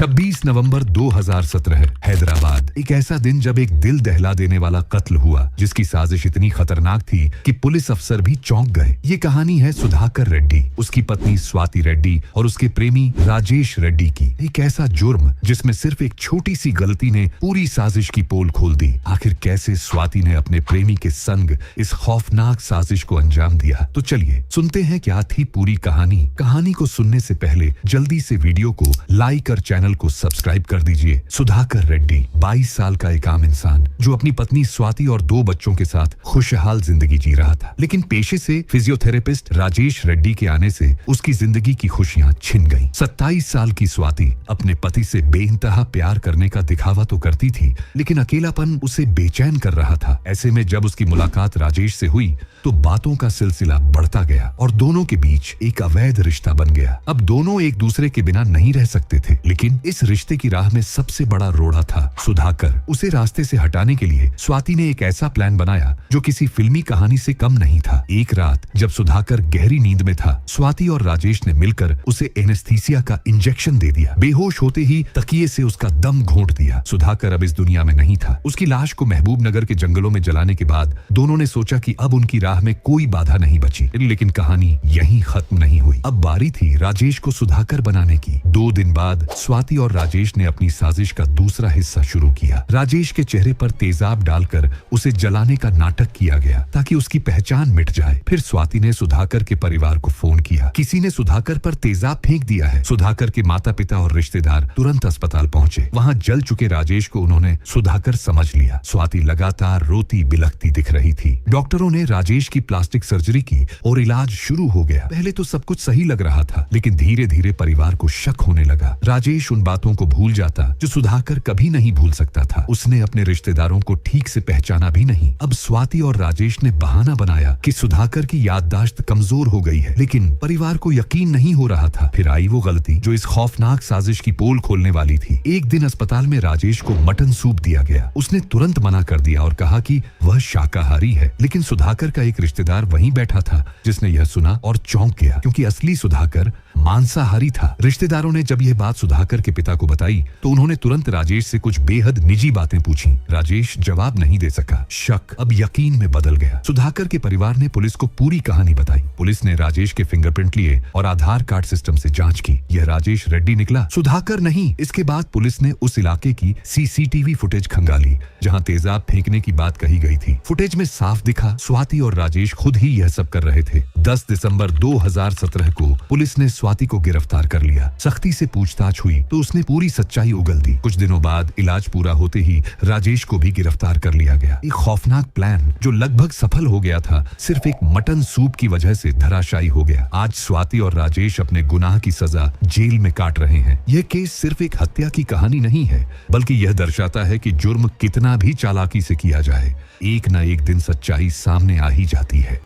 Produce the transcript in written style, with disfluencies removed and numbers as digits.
26 नवंबर 2017 हैदराबाद। एक ऐसा दिन जब एक दिल दहला देने वाला कत्ल हुआ जिसकी साजिश इतनी खतरनाक थी कि पुलिस अफसर भी चौंक गए। ये कहानी है सुधाकर रेड्डी, उसकी पत्नी स्वाति रेड्डी और उसके प्रेमी राजेश रेड्डी की। एक ऐसा जुर्म जिसमें सिर्फ एक छोटी सी गलती ने पूरी साजिश की पोल खोल दी। आखिर कैसे स्वाति ने अपने प्रेमी के संग इस खौफनाक साजिश को अंजाम दिया? तो चलिए सुनते हैं क्या थी पूरी कहानी। कहानी को सुनने से पहले जल्दी से वीडियो को लाइक और चैनल को सब्सक्राइब कर दीजिए। सुधाकर रेड्डी 22 साल का एक आम इंसान जो अपनी पत्नी स्वाति और 2 बच्चों के साथ खुशहाल जिंदगी जी रहा था, लेकिन पेशे से फिजियोथेरेपिस्ट राजेश रेड्डी के आने से उसकी जिंदगी की खुशियां छिन गईं। 27 साल की स्वाति अपने पति से बेइंतहा प्यार करने का दिखावा तो करती थी, लेकिन अकेलापन उसे बेचैन कर रहा था। ऐसे में जब उसकी मुलाकात राजेश से हुई तो बातों का सिलसिला बढ़ता गया और दोनों के बीच एक अवैध रिश्ता बन गया। अब दोनों एक दूसरे के बिना नहीं रह सकते थे, लेकिन इस रिश्ते की राह में सबसे बड़ा रोड़ा था सुधाकर। उसे रास्ते से हटाने के लिए स्वाति ने एक ऐसा प्लान बनाया जो किसी फिल्मी कहानी से कम नहीं था। एक रात जब सुधाकर गहरी नींद में था, स्वाति और राजेश ने मिलकर उसे एनेस्थीसिया का इंजेक्शन दे दिया। बेहोश होते ही तकिए से उसका दम घोंट दिया। सुधाकर अब इस दुनिया में नहीं था। उसकी लाश को महबूब नगर के जंगलों में जलाने के बाद दोनों ने सोचा कि अब उनकी राह में कोई बाधा नहीं बची, लेकिन कहानी यहीं खत्म नहीं हुई। अब बारी थी राजेश को सुधाकर बनाने की। 2 दिन बाद स्वाति और राजेश ने अपनी साजिश का दूसरा हिस्सा शुरू किया। राजेश के चेहरे पर तेजाब डालकर उसे जलाने का नाटक किया गया ताकि उसकी पहचान मिट जाए। फिर स्वाति ने सुधाकर के परिवार को फोन किया, किसी ने सुधाकर पर तेजाब फेंक दिया है। सुधाकर के माता पिता और रिश्तेदार तुरंत अस्पताल पहुंचे। वहां जल चुके राजेश को उन्होंने सुधाकर समझ लिया। स्वाति लगातार रोती बिलखती दिख रही थी। डॉक्टरों ने राजेश की प्लास्टिक सर्जरी की और इलाज शुरू हो गया। पहले तो सब कुछ सही लग रहा था, लेकिन धीरे धीरे परिवार को शक होने लगा। राजेश उन बातों को भूल जाता जो सुधाकर कभी नहीं भूल सकता था। उसने अपने रिश्तेदारों को ठीक से पहचाना भी नहीं। अब स्वाति और राजेश ने बहाना बनाया कि सुधाकर की याददाश्त कमजोर हो गई है, लेकिन परिवार को यकीन नहीं हो रहा था। फिर आई वो गलती जो इस खौफनाक साजिश की पोल खोलने वाली थी। एक दिन अस्पताल में राजेश को मटन सूप दिया गया। उसने तुरंत मना कर दिया और कहा कि वह शाकाहारी है, लेकिन सुधाकर का एक रिश्तेदार वहीं बैठा था जिसने यह सुना और चौंक गया, क्योंकि असली सुधाकर मांसाहारी था। रिश्तेदारों ने जब यह बात सुधाकर के पिता को बताई तो उन्होंने तुरंत राजेश से कुछ बेहद निजी बातें पूछी। राजेश जवाब नहीं दे सका। शक अब यकीन में बदल गया। सुधाकर के परिवार ने पुलिस को पूरी कहानी बताई। पुलिस ने राजेश के फिंगरप्रिंट लिए और आधार कार्ड सिस्टम से जांच की। यह राजेश रेड्डी निकला, सुधाकर नहीं। इसके बाद पुलिस ने उस इलाके की सीसीटीवी फुटेज खंगाली जहां तेजाब फेंकने की बात कही गई थी। फुटेज में साफ दिखा स्वाति और राजेश खुद ही यह सब कर रहे थे। 10 दिसंबर 2017 को पुलिस ने स्वाति को गिरफ्तार कर लिया। सख्ती से पूछताछ हुई तो उसने पूरी सच्चाई उगल दी। कुछ दिनों बाद इलाज पूरा होते ही राजेश को भी गिरफ्तार कर लिया गया। एक खौफनाक प्लान जो लगभग सफल हो गया था, सिर्फ एक मटन सूप की वजह से धराशायी हो गया। आज स्वाति और राजेश अपने गुनाह की सजा जेल में काट रहे हैं। यह केस सिर्फ एक हत्या की कहानी नहीं है, बल्कि यह दर्शाता है कि जुर्म कितना भी चालाकी से किया जाए, एक न एक दिन सच्चाई सामने आ ही जाती है।